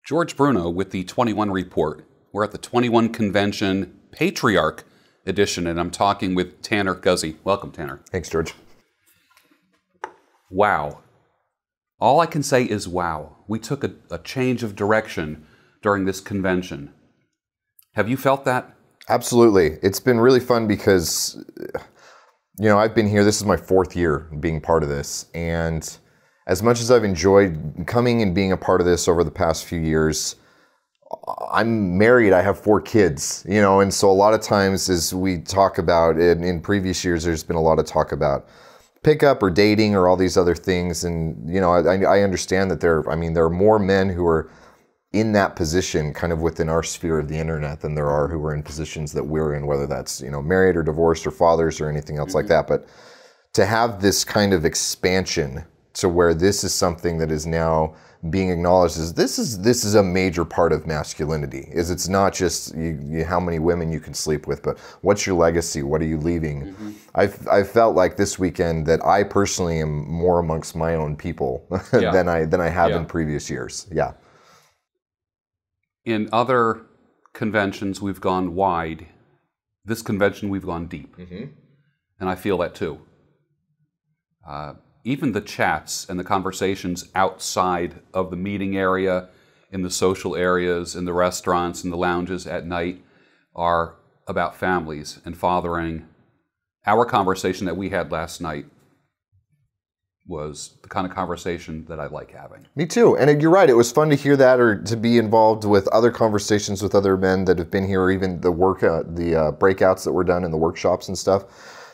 George Bruno with the 21 Report. We're at the 21 Convention Patriarch edition, and I'm talking with Tanner Guzy. Welcome, Tanner. Thanks, George. Wow. All I can say is wow. We took a change of direction during this convention. Have you felt that? Absolutely. It's been really fun because, you know, I've been here. This is my 4th year being part of this. And as much as I've enjoyed coming and being a part of this over the past few years, I'm married, I have 4 kids, you know, and so a lot of times as we talk about it, in previous years, there's been a lot of talk about pickup or dating or all these other things. And, you know, I understand that there are more men who are in that position kind of within our sphere of the internet than there are who are in positions that we're in, whether that's, you know, married or divorced or fathers or anything else like that. But to have this kind of expansion to where this is something that is now being acknowledged as this is a major part of masculinity. Is it's not just how many women you can sleep with, but what's your legacy? What are you leaving? I felt like this weekend that I personally am more amongst my own people than I have in previous years. Yeah. In other conventions, we've gone wide. This convention, we've gone deep. And I feel that too. Even the chats and the conversations outside of the meeting area, in the social areas, in the restaurants, in the lounges at night, are about families and fathering. Our conversation that we had last night was the kind of conversation that I like having. Me too. And you're right. It was fun to hear that, or to be involved with other conversations with other men that have been here, or even the breakouts that were done in the workshops and stuff.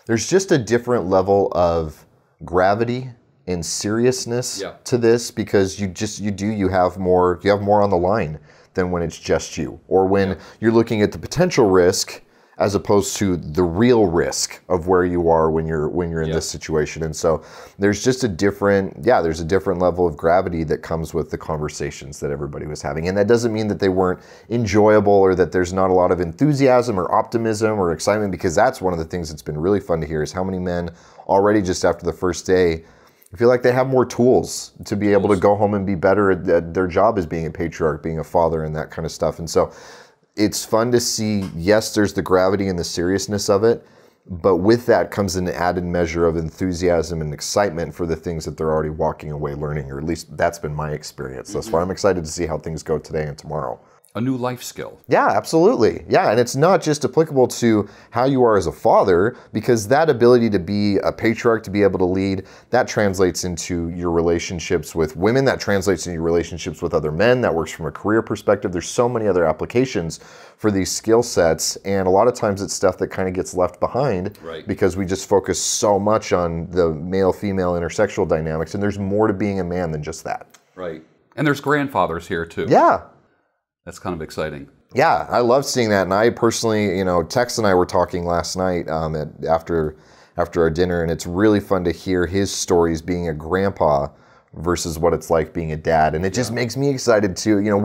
There's just a different level of gravity and seriousness to this, because you have more on the line than when it's just you, or when you're looking at the potential risk as opposed to the real risk of where you are when you're in this situation. And so there's just a different level of gravity that comes with the conversations that everybody was having. And that doesn't mean that they weren't enjoyable, or that there's not a lot of enthusiasm or optimism or excitement, because that's one of the things that's been really fun to hear, is how many men already just after the first day feel like they have more tools to be able to go home and be better at their job as being a patriarch, being a father, and that kind of stuff. And so it's fun to see, yes, there's the gravity and the seriousness of it, but with that comes an added measure of enthusiasm and excitement for the things that they're already walking away learning, or at least that's been my experience thus far. I'm excited to see how things go today and tomorrow. A new life skill. Yeah, absolutely. Yeah, and it's not just applicable to how you are as a father, because that ability to be a patriarch, to be able to lead, that translates into your relationships with women, that translates into your relationships with other men, that works from a career perspective. There's so many other applications for these skill sets, and a lot of times it's stuff that kind of gets left behind because we just focus so much on the male-female intersexual dynamics, and there's more to being a man than just that. Right. And there's grandfathers here too. Yeah. That's kind of exciting. Yeah, I love seeing that. And I personally, you know, Tex and I were talking last night after our dinner, and it's really fun to hear his stories being a grandpa versus what it's like being a dad. And it just makes me excited too. You know,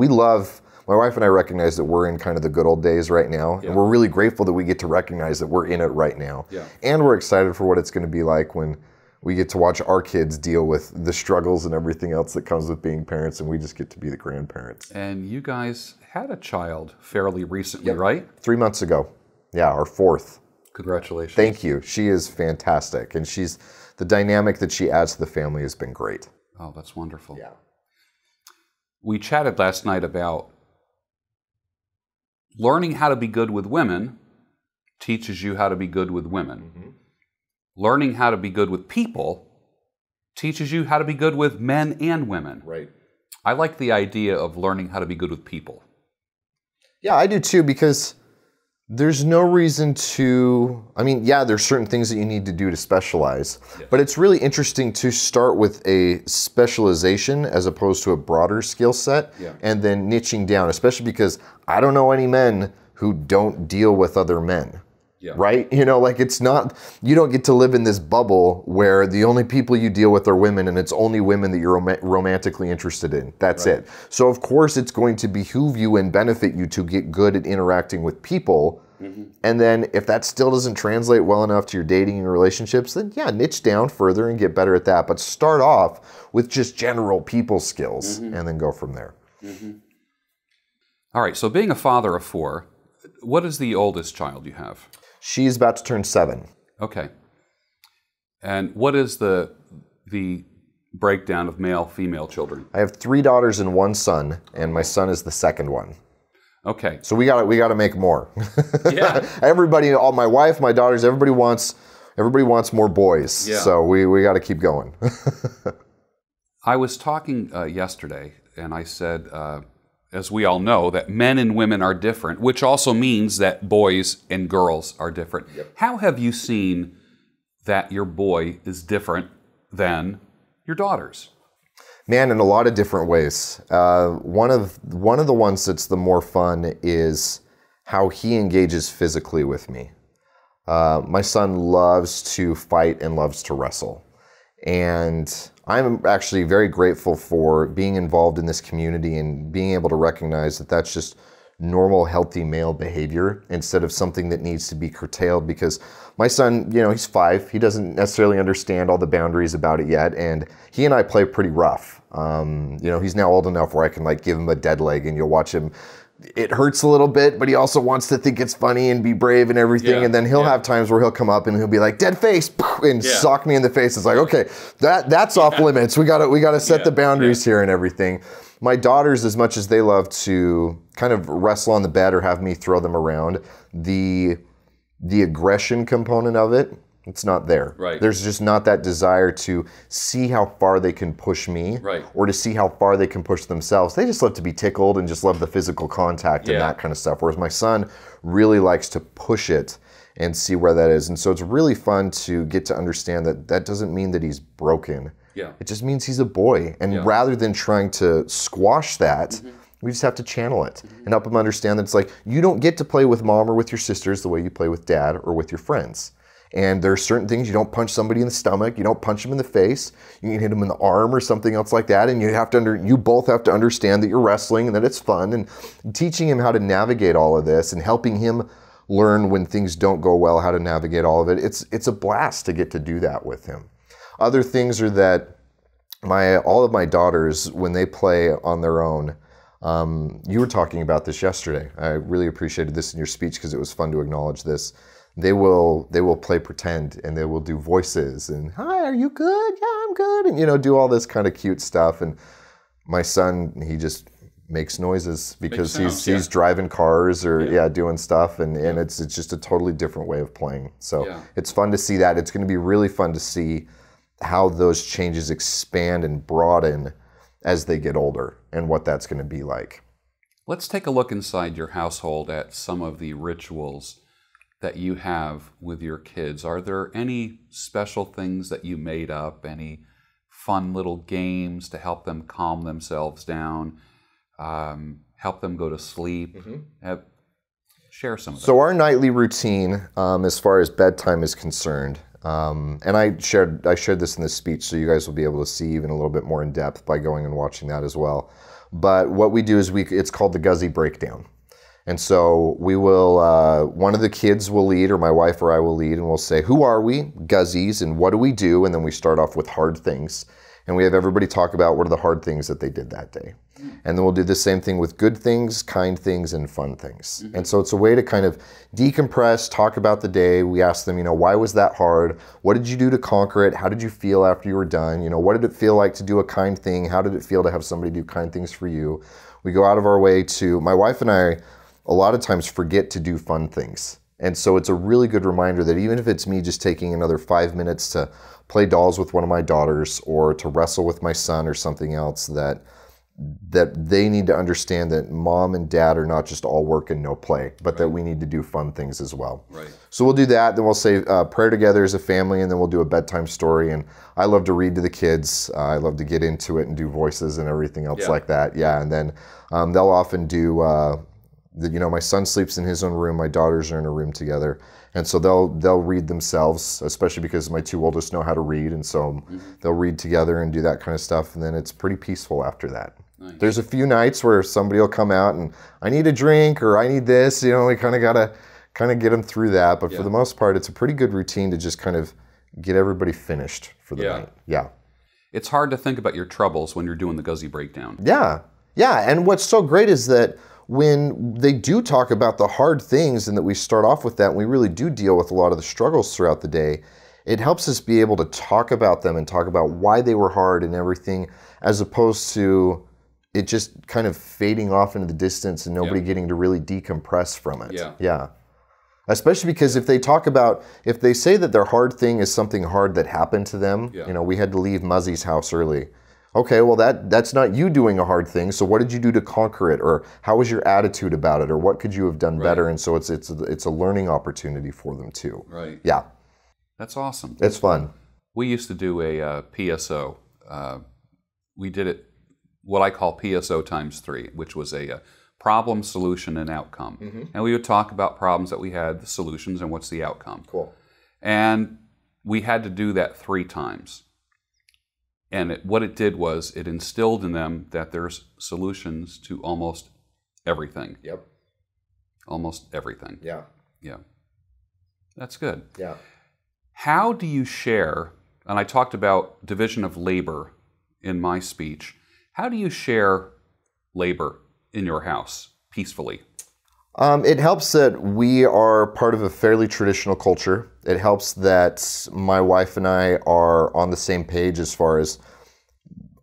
my wife and I recognize that we're in kind of the good old days right now. And we're really grateful that we get to recognize that we're in it right now. And we're excited for what it's going to be like when we get to watch our kids deal with the struggles and everything else that comes with being parents, and we just get to be the grandparents. And you guys had a child fairly recently, right? 3 months ago. Yeah, our 4th. Congratulations. Thank you. She is fantastic, and the dynamic that she adds to the family has been great. Oh, that's wonderful. Yeah. We chatted last night about learning how to be good with women teaches you how to be good with women. Learning how to be good with people teaches you how to be good with men and women. Right. I like the idea of learning how to be good with people. Yeah, I do too, because there's no reason to, there's certain things that you need to do to specialize, but it's really interesting to start with a specialization as opposed to a broader skill set and then niching down, especially because I don't know any men who don't deal with other men. Right? You know, like you don't get to live in this bubble where the only people you deal with are women, and it's only women that you're romantically interested in. That's it. So of course it's going to behoove you and benefit you to get good at interacting with people. And then if that still doesn't translate well enough to your dating and relationships, then niche down further and get better at that. But start off with just general people skills and then go from there. All right, so being a father of 4, what is the oldest child you have? She's about to turn 7. Okay. And what is the breakdown of male-female children? I have 3 daughters and 1 son, and my son is the second one. Okay. So we got to make more. Yeah. Everybody, all my wife, my daughters, everybody wants more boys. Yeah. So we got to keep going. I was talking yesterday, and I said, as we all know, that men and women are different, which also means that boys and girls are different. Yep. How have you seen that your boy is different than your daughters? Man, in a lot of different ways. One of the ones that's the more fun is how he engages physically with me. My son loves to fight and loves to wrestle. And I'm actually very grateful for being involved in this community and being able to recognize that that's just normal, healthy male behavior instead of something that needs to be curtailed, because my son, you know, he's 5. He doesn't necessarily understand all the boundaries about it yet, and he and I play pretty rough. You know, he's now old enough where I can like give him a dead leg and you'll watch him. It hurts a little bit, but he also wants to think it's funny and be brave and everything. And then he'll have times where he'll come up and he'll be like, "Dead face," and sock me in the face. It's like, okay, that's off limits. We gotta set the boundaries here and everything. My daughters, as much as they love to kind of wrestle on the bed or have me throw them around, the aggression component of it, it's not there. Right. There's just not that desire to see how far they can push me, or to see how far they can push themselves. They just love to be tickled and just love the physical contact and that kind of stuff. Whereas my son really likes to push it and see where that is. And so it's really fun to get to understand that that doesn't mean that he's broken. Yeah. It just means he's a boy. And rather than trying to squash that, we just have to channel it and help him understand that it's like, you don't get to play with mom or with your sisters the way you play with dad or with your friends. And there are certain things, you don't punch somebody in the stomach, you don't punch them in the face, you can hit them in the arm or something else like that, and you both have to understand that you're wrestling and that it's fun, and teaching him how to navigate all of this and helping him learn when things don't go well, how to navigate all of it. It's a blast to get to do that with him. Other things are that all of my daughters, when they play on their own, you were talking about this yesterday. I really appreciated this in your speech because it was fun to acknowledge this. They will play pretend, and they will do voices and, "Hi, are you good? Yeah, I'm good," and, you know, do all this kind of cute stuff. And my son, he just makes noises because he's driving cars or doing stuff, and it's just a totally different way of playing. So it's fun to see that. It's going to be really fun to see how those changes expand and broaden as they get older and what that's going to be like. Let's take a look inside your household at some of the rituals that you have with your kids. Are there any special things that you made up? Any fun little games to help them calm themselves down, help them go to sleep? Share some of that. So our nightly routine, as far as bedtime is concerned, and I shared this in the speech, so you guys will be able to see even a little bit more in depth by going and watching that as well. But what we do is it's called the Guzy breakdown. And so we will, one of the kids will lead, or my wife or I will lead, and we'll say, "Who are we, Guzzies, and what do we do?" And then we start off with hard things. And we have everybody talk about what are the hard things that they did that day. And then we'll do the same thing with good things, kind things, and fun things. And so it's a way to kind of decompress, talk about the day. We ask them, you know, why was that hard? What did you do to conquer it? How did you feel after you were done? You know, what did it feel like to do a kind thing? How did it feel to have somebody do kind things for you? We go out of our way to, my wife and I, a lot of times forget to do fun things. And so it's a really good reminder that even if it's me just taking another 5 minutes to play dolls with one of my daughters or to wrestle with my son or something else, that they need to understand that mom and dad are not just all work and no play, but that we need to do fun things as well. So we'll do that, then we'll say prayer together as a family, and then we'll do a bedtime story. And I love to read to the kids. I love to get into it and do voices and everything else like that. And then they'll often do... you know, my son sleeps in his own room, my daughters are in a room together, and so they'll read themselves, especially because my 2 oldest know how to read, and so they'll read together and do that kind of stuff, and then it's pretty peaceful after that. There's a few nights where somebody will come out and, "I need a drink," or "I need this," you know, we kind of gotta get them through that, but for the most part, it's a pretty good routine to just kind of get everybody finished for the night. It's hard to think about your troubles when you're doing the Guzy breakdown. Yeah, and what's so great is that when they do talk about the hard things and that we start off with that and we really do deal with a lot of the struggles throughout the day, it helps us be able to talk about them and talk about why they were hard and everything, as opposed to it just kind of fading off into the distance and nobody getting to really decompress from it. Yeah. Especially because if they say that their hard thing is something hard that happened to them, you know, we had to leave Muzzy's house early. Okay, well that's not you doing a hard thing. So what did you do to conquer it, or how was your attitude about it, or what could you have done better? And so it's a learning opportunity for them too. Right. Yeah. That's awesome. It's fun. We used to do a PSO. We did it what I call PSO times 3, which was a problem, solution, and outcome. And we would talk about problems that we had, the solutions, and what's the outcome. Cool. And we had to do that 3 times. And what it did was it instilled in them that there's solutions to almost everything. Yep. Almost everything. Yeah. Yeah. That's good. Yeah. How do you share, and I talked about division of labor in my speech, how do you share labor in your house peacefully? It helps that we are part of a fairly traditional culture. It helps that my wife and I are on the same page as far as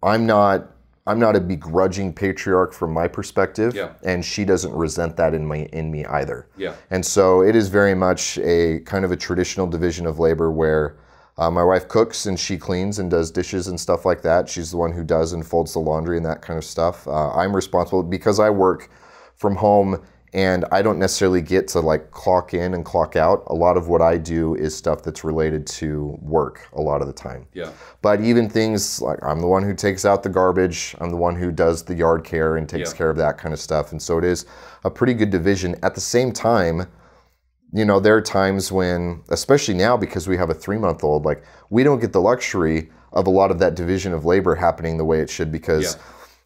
I'm not a begrudging patriarch from my perspective, and she doesn't resent that in me either. Yeah. And so it is very much a kind of a traditional division of labor where my wife cooks and she cleans and does dishes and stuff like that. She's the one who does and folds the laundry and that kind of stuff. I'm responsible because I work from home and I don't necessarily get to like clock in and clock out. A lot of what I do is stuff that's related to work a lot of the time. Yeah. But even things like I'm the one who takes out the garbage, I'm the one who does the yard care and takes care of that kind of stuff. And so it is a pretty good division. At the same time, you know, there are times when, especially now because we have a 3-month-old, like we don't get the luxury of a lot of that division of labor happening the way it should because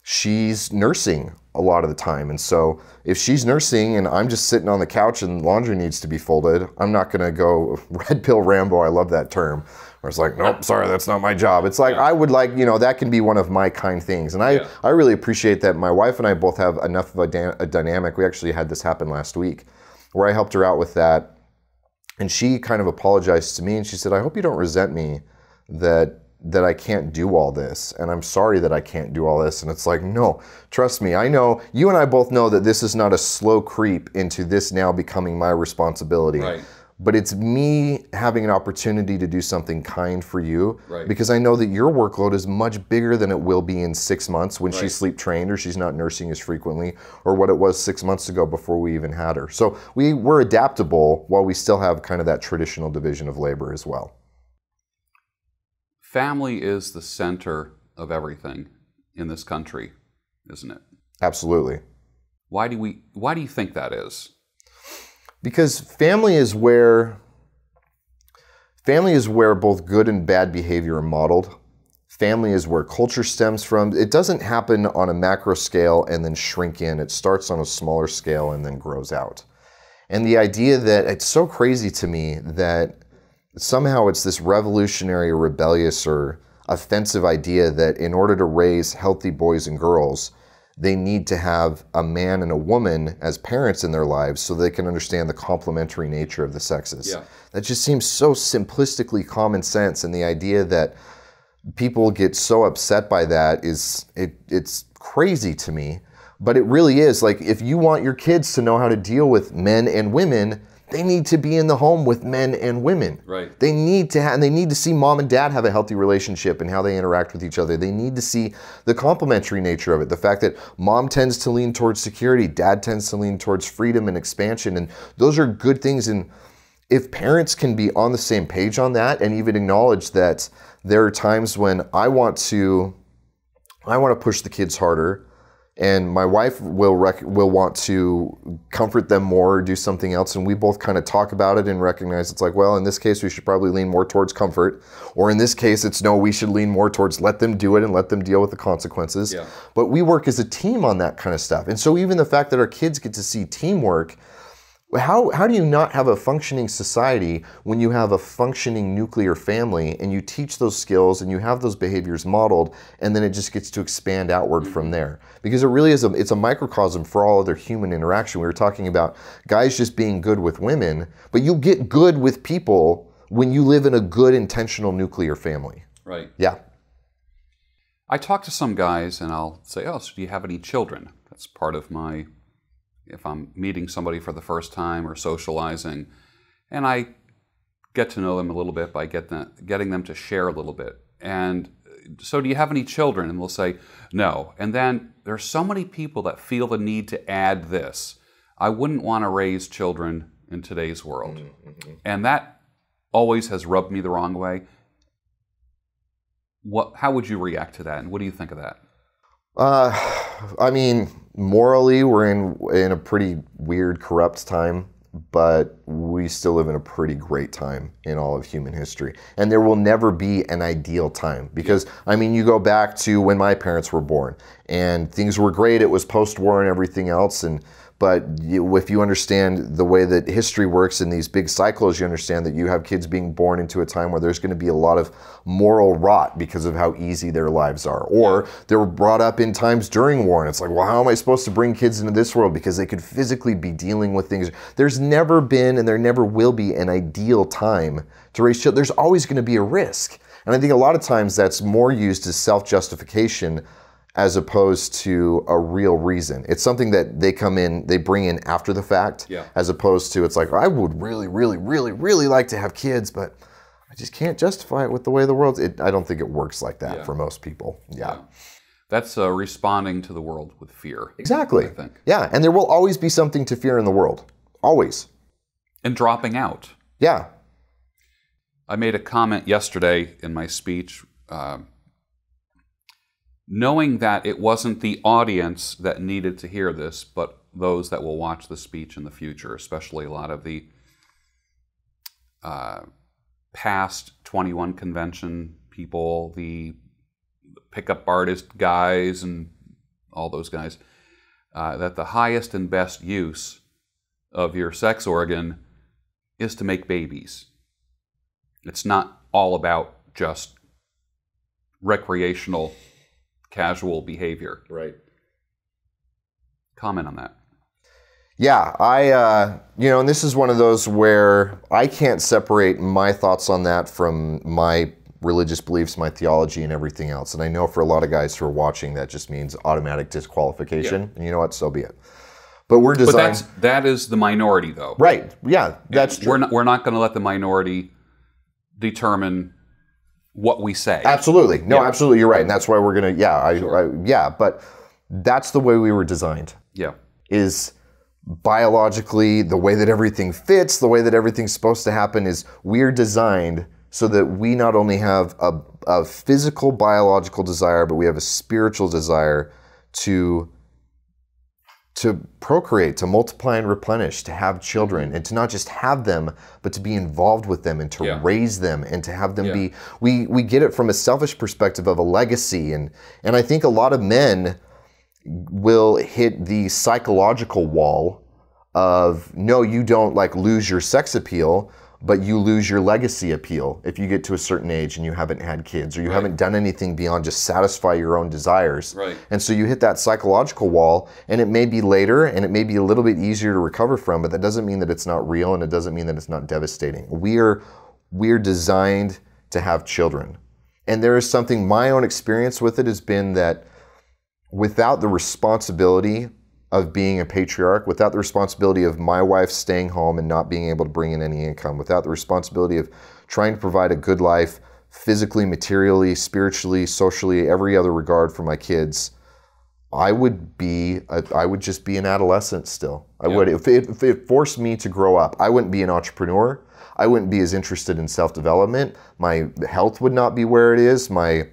she's nursing a lot of the time. And so if she's nursing and I'm just sitting on the couch and laundry needs to be folded, I'm not going to go red pill Rambo. I love that term. Where it's like, nope, sorry, that's not my job. It's like, I would like, you know, that can be one of my kind things. And I really appreciate that my wife and I both have enough of a dynamic. We actually had this happen last week where I helped her out with that. And she kind of apologized to me and she said, I hope you don't resent me that I can't do all this. And I'm sorry that I can't do all this. And it's like, no, trust me. I know, you and I both know that this is not a slow creep into this now becoming my responsibility. Right. But it's me having an opportunity to do something kind for you because I know that your workload is much bigger than it will be in 6 months when she's sleep trained or she's not nursing as frequently or what it was 6 months ago before we even had her. So we're adaptable while we still have kind of that traditional division of labor as well. Family is the center of everything in this country, isn't it? Absolutely. Why do you think that is? Because family is where both good and bad behavior are modeled. Family is where culture stems from. It doesn't happen on a macro scale and then shrink in. It starts on a smaller scale and then grows out. And the idea that it's so crazy to me that somehow it's this revolutionary or rebellious or offensive idea that in order to raise healthy boys and girls, they need to have a man and a woman as parents in their lives so they can understand the complementary nature of the sexes. Yeah. That just seems so simplistically common sense, and the idea that people get so upset by that it's crazy to me. But it really is. Like, if you want your kids to know how to deal with men and women, they need to be in the home with men and women. Right. They need to see mom and dad have a healthy relationship and how they interact with each other. They need to see the complementary nature of it. The fact that mom tends to lean towards security, dad tends to lean towards freedom and expansion. And those are good things. And if parents can be on the same page on that and even acknowledge that there are times when I want to push the kids harder, and my wife will want to comfort them more or do something else, and we both kind of talk about it and recognize it's like, well, in this case, we should probably lean more towards comfort, or in this case, it's no, we should lean more towards let them do it and let them deal with the consequences. Yeah. But we work as a team on that kind of stuff. And so even the fact that our kids get to see teamwork, How do you not have a functioning society when you have a functioning nuclear family and you teach those skills and you have those behaviors modeled, and then it just gets to expand outward from there? Because it really is it's a microcosm for all other human interaction. We were talking about guys just being good with women, but you get good with people when you live in a good intentional nuclear family. Right. Yeah. I talk to some guys and I'll say, oh, so do you have any children? That's part of my, if I'm meeting somebody for the first time or socializing, and I get to know them a little bit by getting them to share a little bit. And so do you have any children? And they'll say, no. And then there's so many people that feel the need to add this. I wouldn't want to raise children in today's world. Mm-hmm. And that always has rubbed me the wrong way. How would you react to that, and what do you think of that? I mean, morally, we're in a pretty weird, corrupt time, but we still live in a pretty great time in all of human history. And there will never be an ideal time because, I mean, you go back to when my parents were born and things were great. It was post-war and everything else. But if you understand the way that history works in these big cycles, you understand that you have kids being born into a time where there's going to be a lot of moral rot because of how easy their lives are. Or they were brought up in times during war, and it's like, well, how am I supposed to bring kids into this world? Because they could physically be dealing with things. There's never been, and there never will be, an ideal time to raise children. There's always going to be a risk. And I think a lot of times that's more used as self-justification as opposed to a real reason. It's something that they bring in after the fact, as opposed to, it's like, I would really, really, really, really like to have kids, but I just can't justify it with the way the world's. I don't think it works like that for most people. Yeah. That's responding to the world with fear. Exactly. I think. Yeah, and there will always be something to fear in the world. Always. And dropping out. Yeah. I made a comment yesterday in my speech, knowing that it wasn't the audience that needed to hear this, but those that will watch the speech in the future, especially a lot of the past 21 convention people, the pickup artist guys and all those guys, that the highest and best use of your sex organ is to make babies. It's not all about just recreational casual behavior. Right. Comment on that. Yeah, and this is one of those where I can't separate my thoughts on that from my religious beliefs, my theology, and everything else. And I know for a lot of guys who are watching, that just means automatic disqualification. And you know what? So be it. But we're designed. But that is the minority, though. Right. Yeah, that's true. We're not going to let the minority determine what we say. Absolutely. No, absolutely. You're right. And that's why we're going to, but that's the way we were designed. Yeah. Is biologically, the way that everything fits, the way that everything's supposed to happen is we're designed so that we not only have a physical, biological desire, but we have a spiritual desire to procreate, to multiply and replenish, to have children, and to not just have them, but to be involved with them and to raise them and to have them be, we get it from a selfish perspective of a legacy. And I think a lot of men will hit the psychological wall of, no, you don't like lose your sex appeal, but you lose your legacy appeal if you get to a certain age and you haven't had kids or you haven't done anything beyond just satisfy your own desires. Right. And so you hit that psychological wall, and it may be later and it may be a little bit easier to recover from, but that doesn't mean that it's not real, and it doesn't mean that it's not devastating. We're designed to have children. And there is something, my own experience with it has been that without the responsibility of being a patriarch, without the responsibility of my wife staying home and not being able to bring in any income, without the responsibility of trying to provide a good life physically, materially, spiritually, socially, every other regard for my kids, I would just be an adolescent still. I would. If it forced me to grow up, I wouldn't be an entrepreneur. I wouldn't be as interested in self-development. My health would not be where it is. My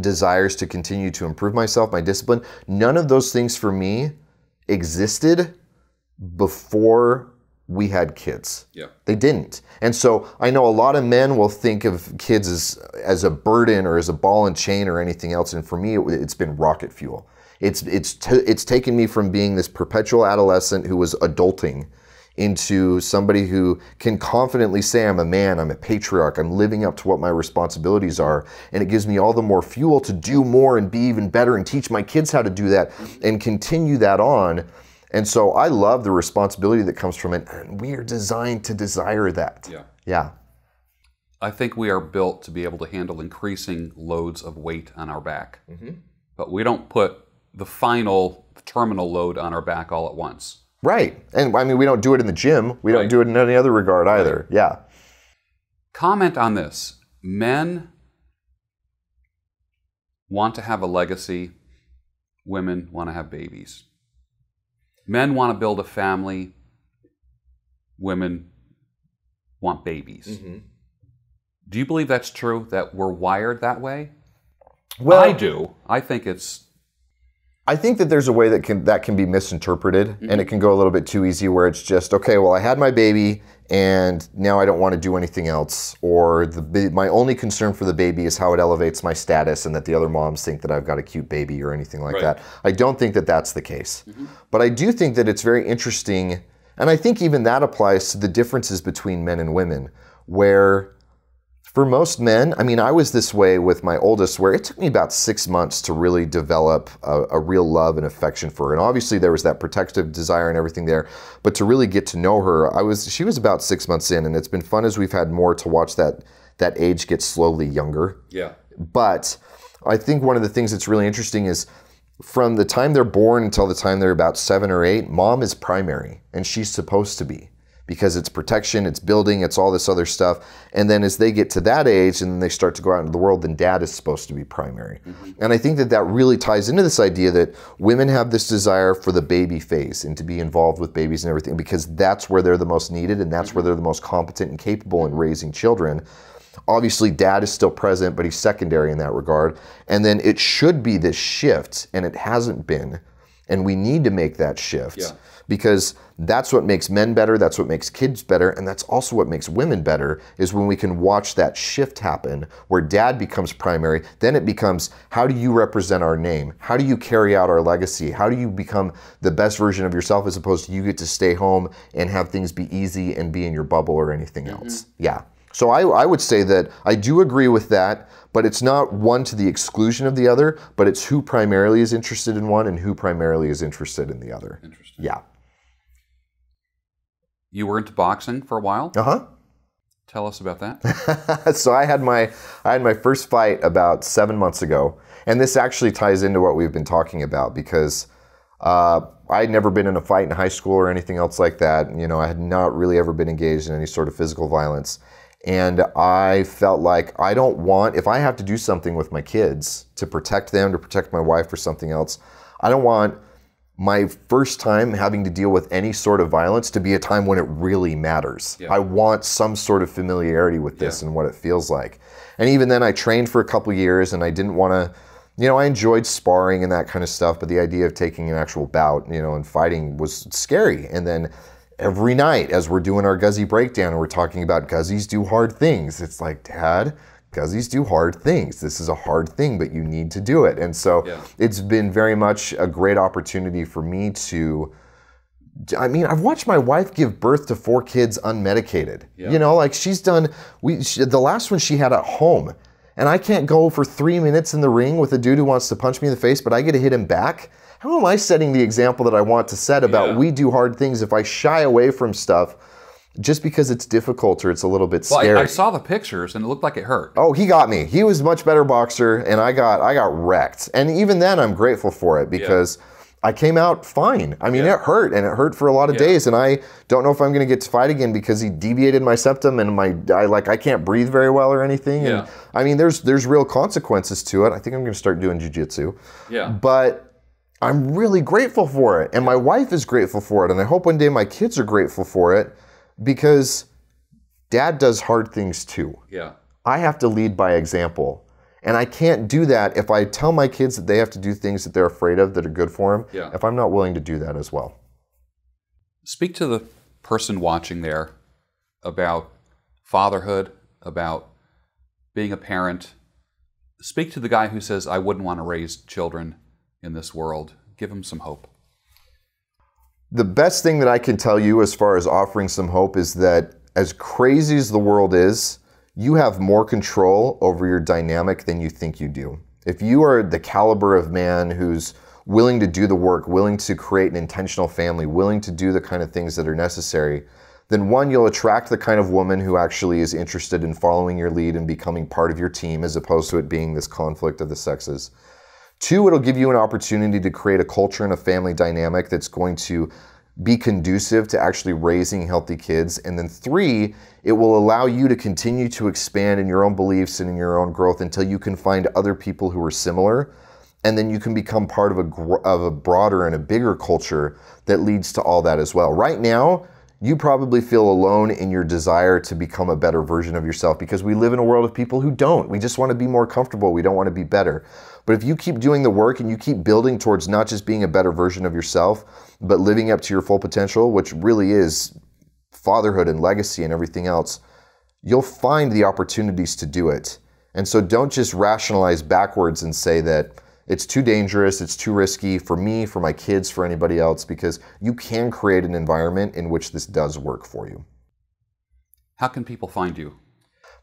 desires to continue to improve myself, my discipline, none of those things for me existed before we had kids. Yeah. They didn't. And so I know a lot of men will think of kids as a burden or as a ball and chain or anything else. And for me, it's been rocket fuel. It's taken me from being this perpetual adolescent who was adulting into somebody who can confidently say, I'm a man, I'm a patriarch, I'm living up to what my responsibilities are, and it gives me all the more fuel to do more and be even better and teach my kids how to do that and continue that on. And so I love the responsibility that comes from it, and we are designed to desire that. Yeah. Yeah. I think we are built to be able to handle increasing loads of weight on our back. But we don't put the final terminal load on our back all at once. Right. And I mean, we don't do it in the gym. We don't do it in any other regard either. Yeah. Comment on this. Men want to have a legacy. Women want to have babies. Men want to build a family. Women want babies. Do you believe that's true, that we're wired that way? Well, I do. I think that there's a way that can be misinterpreted, and it can go a little bit too easy, where it's just, okay, well, I had my baby and now I don't want to do anything else, or my only concern for the baby is how it elevates my status and that the other moms think that I've got a cute baby or anything like that. I don't think that that's the case. But I do think that it's very interesting, and I think even that applies to the differences between men and women, where for most men, I mean, I was this way with my oldest, where it took me about 6 months to really develop a real love and affection for her. And obviously there was that protective desire and everything there, but to really get to know her, she was about 6 months in, and it's been fun as we've had more to watch that age get slowly younger. Yeah. But I think one of the things that's really interesting is from the time they're born until the time they're about 7 or 8, mom is primary, and she's supposed to be. Because it's protection, it's building, it's all this other stuff. And then as they get to that age and they start to go out into the world, then dad is supposed to be primary. And I think that really ties into this idea that women have this desire for the baby phase and to be involved with babies and everything, because that's where they're the most needed and that's where they're the most competent and capable in raising children. Obviously, dad is still present, but he's secondary in that regard. And then it should be this shift, and it hasn't been. And we need to make that shift. Yeah. Because that's what makes men better, that's what makes kids better, and that's also what makes women better, is when we can watch that shift happen where dad becomes primary. Then it becomes, how do you represent our name? How do you carry out our legacy? How do you become the best version of yourself, as opposed to you get to stay home and have things be easy and be in your bubble or anything else? Yeah. So I would say that I do agree with that, but it's not one to the exclusion of the other, but it's who primarily is interested in one and who primarily is interested in the other. Interesting. Yeah. You were into boxing for a while? Tell us about that. So I had my first fight about 7 months ago, and this actually ties into what we've been talking about, because I had never been in a fight in high school or anything else like that. You know, I had not really ever been engaged in any sort of physical violence. And I felt like I don't want, if I have to do something with my kids to protect them, to protect my wife or something else, I don't want my first time having to deal with any sort of violence to be a time when it really matters. Yeah. I want some sort of familiarity with this and what it feels like. And even then I trained for a couple years, and I didn't want to, you know, I enjoyed sparring and that kind of stuff, but the idea of taking an actual bout, you know, and fighting was scary. And then every night as we're doing our Guzy breakdown and we're talking about Guzys do hard things, it's like, Dad, Guzys do hard things. This is a hard thing, but you need to do it. And so it's been very much a great opportunity for me to, I mean, I've watched my wife give birth to 4 kids unmedicated. You know, like she's done, the last one she had at home, and I can't go for 3 minutes in the ring with a dude who wants to punch me in the face, but I get to hit him back. How am I setting the example that I want to set about we do hard things if I shy away from stuff just because it's difficult or it's a little bit scary? Well, I saw the pictures and it looked like it hurt. Oh, he got me. He was a much better boxer, and I got wrecked. And even then I'm grateful for it, because I came out fine. I mean, it hurt, and it hurt for a lot of days, and I don't know if I'm going to get to fight again because he deviated my septum and I can't breathe very well or anything. And I mean, there's real consequences to it. I think I'm going to start doing jiu-jitsu. But I'm really grateful for it, and my wife is grateful for it, and I hope one day my kids are grateful for it, because dad does hard things too. I have to lead by example, and I can't do that if I tell my kids that they have to do things that they're afraid of that are good for them, if I'm not willing to do that as well. Speak to the person watching there about fatherhood, about being a parent. Speak to the guy who says, I wouldn't want to raise children in this world. Give him some hope. The best thing that I can tell you as far as offering some hope is that as crazy as the world is, you have more control over your dynamic than you think you do. If you are the caliber of man who's willing to do the work, willing to create an intentional family, willing to do the kind of things that are necessary, then one, you'll attract the kind of woman who actually is interested in following your lead and becoming part of your team, as opposed to it being this conflict of the sexes. Two, it'll give you an opportunity to create a culture and a family dynamic that's going to be conducive to actually raising healthy kids. And then three, it will allow you to continue to expand in your own beliefs and in your own growth until you can find other people who are similar. And then you can become part of a broader and a bigger culture that leads to all that as well. Right now, you probably feel alone in your desire to become a better version of yourself because we live in a world of people who don't. We just want to be more comfortable. We don't want to be better. But if you keep doing the work and you keep building towards not just being a better version of yourself, but living up to your full potential, which really is fatherhood and legacy and everything else, you'll find the opportunities to do it. And so don't just rationalize backwards and say that it's too dangerous, it's too risky for me, for my kids, for anybody else, because you can create an environment in which this does work for you. How can people find you?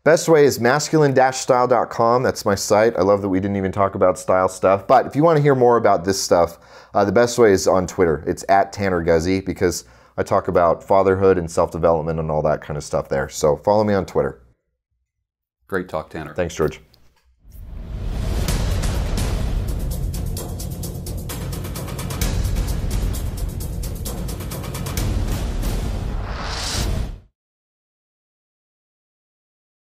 Best way is masculine-style.com. That's my site. I love that we didn't even talk about style stuff. But if you want to hear more about this stuff, the best way is on Twitter. It's @TannerGuzy because I talk about fatherhood and self-development and all that kind of stuff there. So follow me on Twitter. Great talk, Tanner. Thanks, George.